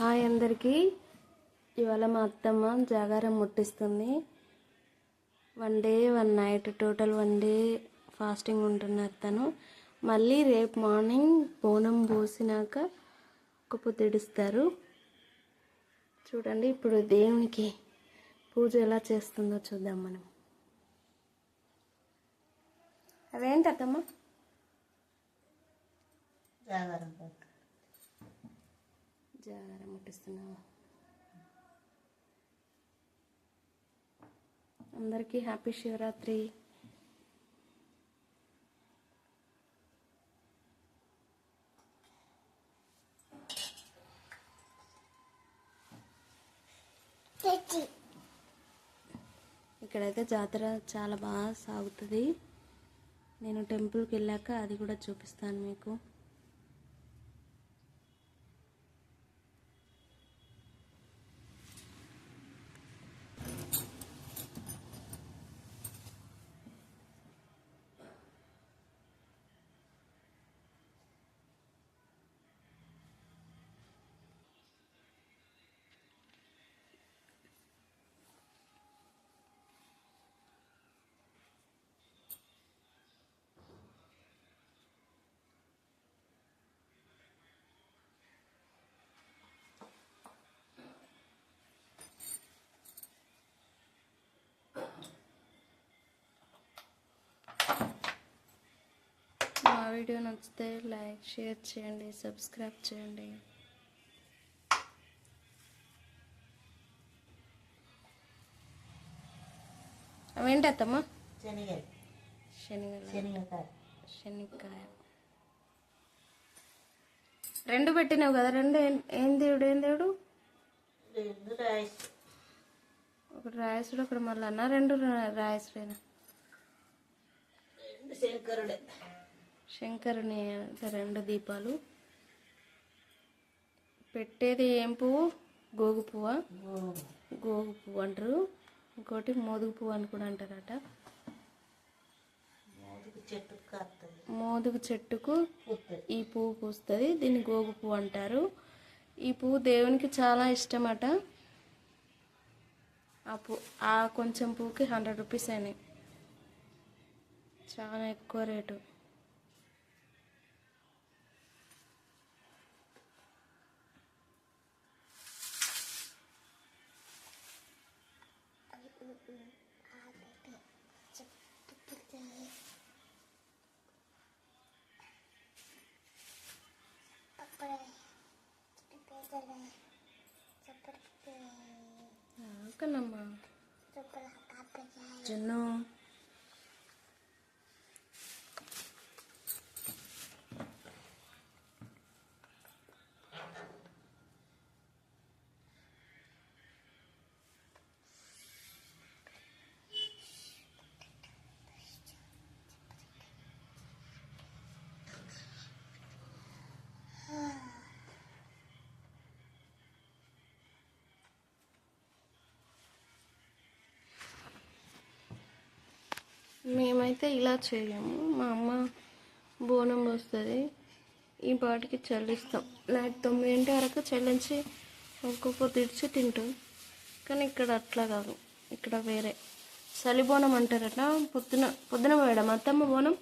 Hi అందరికీ. ఇవాళ మా అత్తమ్మ జాగారం ముట్టిస్తుంది. 1 day 1 night total 1 day fasting ఉంటున్నారు తను. మళ్ళీ రేపు మార్నింగ్ బోనం పోసినాక ఒక పొద్దుడిస్తారు. చూడండి ఇప్పుడు దేవునికి పూజ ఎలా చేస్తుందో చూద్దాం మనం. అవేంటి అత్తమ్మ? జాగారం ముట్టిస్తున్నాము. అందరికీ హ్యాపీ శివరాత్రి. ఇక్కడైతే జాతర చాలా బాగా సాగుతుంది. నేను టెంపుల్కి వెళ్ళాక అది కూడా చూపిస్తాను మీకు. మా వీడియో నచ్చితే లైక్, షేర్ చేయండి, సబ్స్క్రైబ్ చేయండి. అవేంటి అత్తమ్మ? శనగకాయ 2 పెట్టినావు కదా. 2 ఏం దేవుడు? ఒకటి రాయసుడు, ఒకటి మళ్ళా 2 రాయసుడేనా? శంకరుని 2 దీపాలు పెట్టేది. ఏం పువ్వు? గోగు పువ్వా? గోగు పువ్వు అంటారు. ఇంకోటి మోదుగు పువ్వు అని కూడా అంటారట. మోదుగు చెట్టుకు ఈ పువ్వు పూస్తుంది. దీన్ని గోగు పువ్వు అంటారు. ఈ పువ్వు దేవునికి చాలా ఇష్టమట. ఆ కొంచెం పువ్వుకి 100 రూపీస్ అయినాయి. చాలా ఎక్కువ రేటు. కన్నమ్మా జున్ను మేమైతే ఇలా చేయము. మా అమ్మ బోనం పోస్తుంది. ఈ పాటికి చెల్లిస్తాం. నైట్ 9 వరకు చెల్లించి ఒక్కొక్క తెచ్చి తింటాం. కానీ ఇక్కడ అట్లా కాదు. ఇక్కడ వేరే సలిబోనం అంటారట. పొద్దున పోయడం అత్తమ్మ బోనం.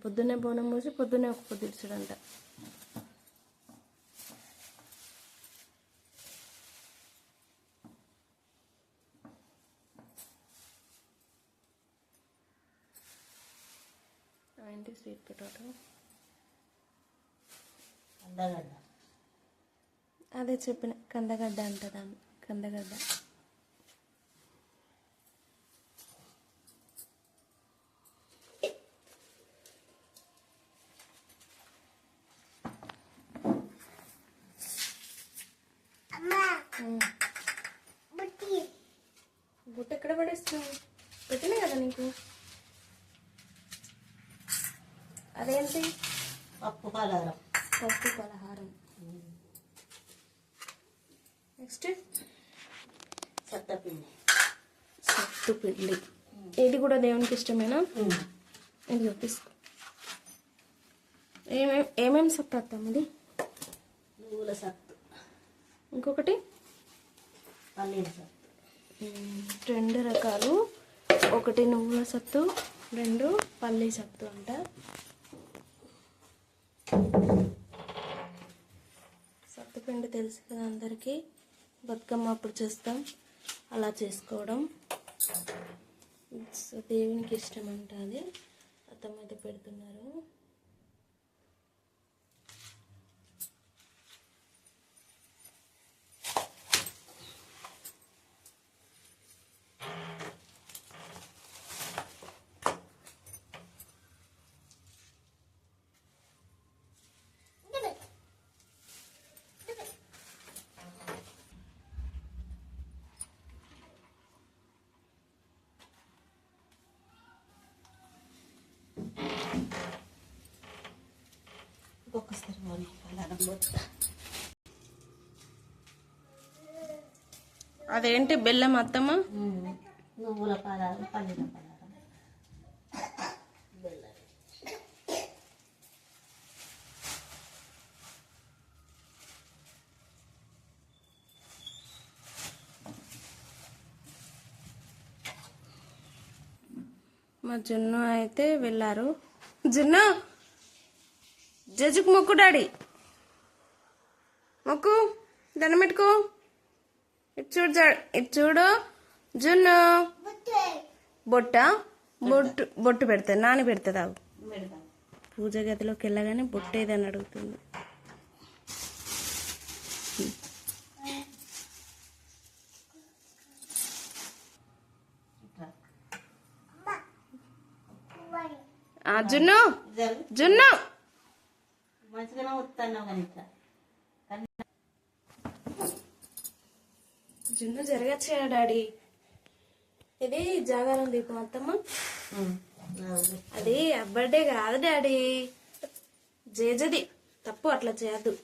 పొద్దున్నే బోనం పోసి పొద్దున్నే ఒక పొద్దుడుచుడంట. ఏంటి స్వీట్ పొటాటో? అదే చెప్పిన కందగడ్డ అంటదాన్ని. కందగడ్డ బుట్ట ఎక్కడ పడేస్తున్నావు? పెట్టినా కదా నీకు. అదేంటి? పప్పు పలహారం. నెక్స్ట్ సత్తుపిండి. ఇది కూడా దేవునికి ఇష్టమేనా? ఇది తీసుకో. ఏమేమి సత్తు అత్తమ్మ? ఇది పూల సత్తు, ఇంకొకటి పల్లీల సత్తు. 2 రకాలు, ఒకటి నువ్వుల సత్తు, 2 పల్లీ సత్తు అంట. సత్తుపిండి తెలుసు కదా అందరికీ, బతుకమ్మ అప్పుడు చేస్తాం, అలా చేసుకోవడం. సో దేవునికి ఇష్టం అంట, అది అత్తమ్మ అయితే పెడుతున్నారు. ఒక్కసారి పోనీ పలారం పోతా. అదేంటి బెల్లం అత్తమ్మ? నువ్వుల పలారం, పల్లీల పలారం, బెల్లం. మా జున్ను అయితే వెళ్ళారు. జున్ను జజ్జుకు మొక్కు, డాడీ మొక్కు, దండం పెట్టుకో. ఇటు చూడు, ఇటు చూడు జున్ను. బొట్టు పెడతా, నాని పెడతా. పూజ గదిలోకి వెళ్ళగానే బొట్టు ఏదని అడుగుతుంది. జున్ను జున్ను మంచిగానే వస్తాను కానీ జున్ను జరగచ్చు కదా డాడీ. ఇది జాగారం దీపం అత్తమ్మ, అది బర్త్డే కాదు డాడీ, జేజది. తప్పు, అట్లా చేయద్దు.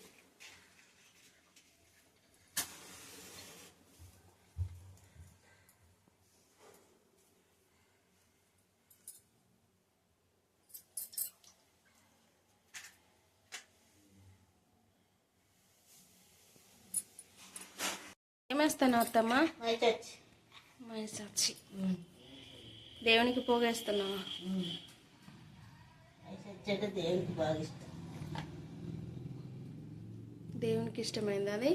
ఏమేస్తాను అత్తమ్మ? మైసచ్చి. దేవునికి పోగేస్తున్నావా? దేవునికి బాగా ఇష్టం. దేవునికి ఇష్టమైంది అది.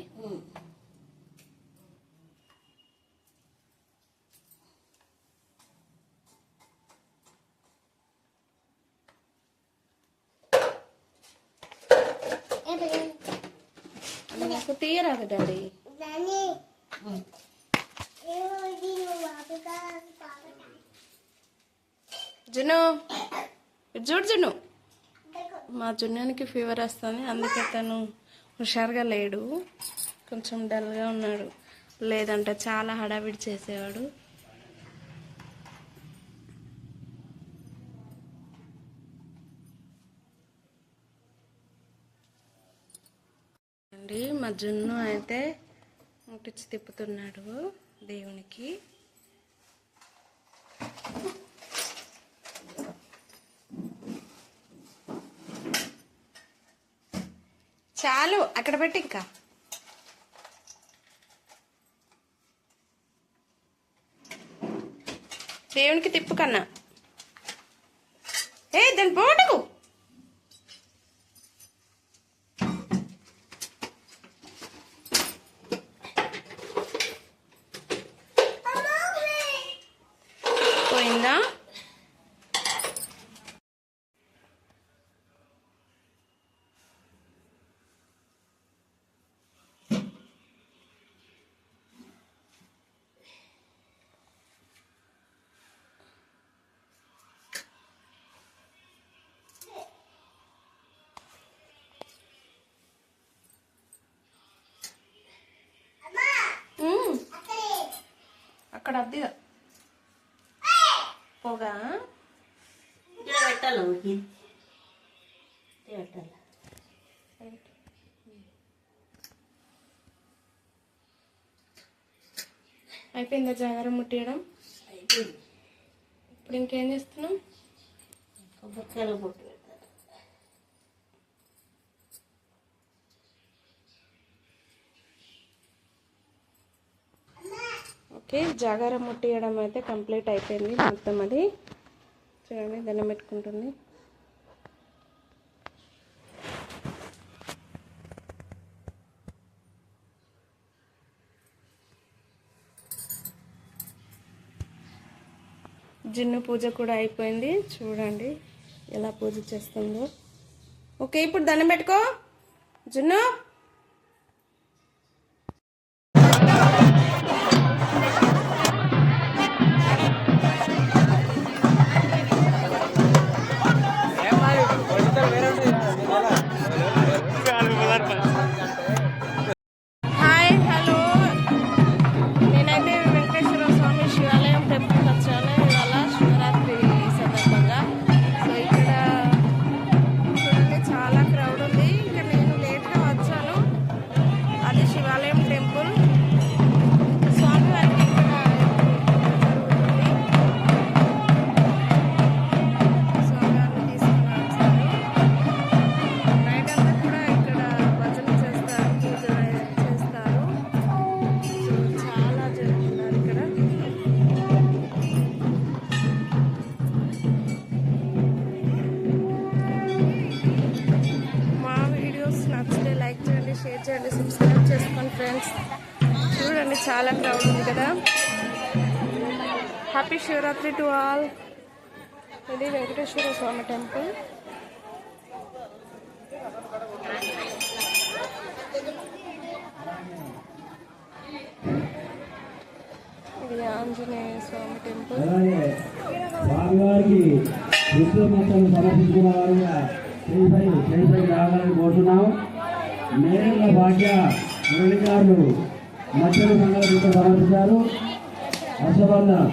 నాకు తీయరాదు డాడీ. జున్ను చూడు జున్ను, మా జున్నునికి ఫీవర్ వస్తుంది, అందుకే తను హుషారుగా లేడు, కొంచెం డల్గా ఉన్నాడు. లేదంటే చాలా హడావిడి చేసేవాడు. అండి మా జున్ను అయితే ముట్టించి తిప్పుతున్నాడు దేవునికి. చాలు, అక్కడ పెట్టి ఇంకా దేవునికి తిప్పు కన్నా. దాని పోటకు పోయిందా? అక్కడ అద్దిగా పోగా పెట్టాలి, పెట్టాలి. అయిపోయిందా జాగారం ముట్టియడం? అయిపోయింది. ఇప్పుడు ఇంకేం చేస్తున్నాం? కొబ్బరికాయలు పొట్టు పెట్టాలి. ఓకే, జాగారం ముట్టియడం అయితే కంప్లీట్ అయిపోయింది మొత్తం. అది చూడండి, దండం పెట్టుకుంటుంది. జున్ను పూజ కూడా అయిపోయింది. చూడండి ఎలా పూజ చేస్తుందో. ఓకే, ఇప్పుడు దండం పెట్టుకో జున్ను. Hi, hello. నేనైతే వెంకటేశ్వర స్వామి శివాలయం టెంపుల్కి వచ్చాను ఇవాళ శివరాత్రి సందర్భంగా. సో ఇక్కడ చూడండి చాలా క్రౌడ్ ఉంది. ఇంకా నేను లేట్గా వచ్చాను. అది శివాలయం టెంపుల్. స్వామివారికి ఇక్కడ జరుగుతుంది. స్వామివారిని తీసుకుని వచ్చాను. నైట్ అంతా కూడా ఇక్కడ భజన చేస్తారు, పూజ చేస్తారు. సో చాలా జరుగుతున్నారు ఇక్కడ. మా వీడియోస్ నచ్చితే లైక్ చేయండి, షేర్ చేయండి, సబ్స్క్రైబ్ చేసుకోండి ఫ్రెండ్స్. చూడండి చాలా క్రౌడ్ ఉంది కదా. Happy Shivaratri to all. ఇది వెంకటేశ్వర స్వామి టెంపుల్. ఇది ఆంజనేయ స్వామి టెంపుల్. అలాగే స్వామివారికి విష్ణు మొత్తం సమర్పించిన వారిగా చేపై రావాలని కోరుతున్నాం. నేరుల భాగ్య మురళి గారు మధ్యలో మంగళ సమర్పించారు. హర్షవర్ధన్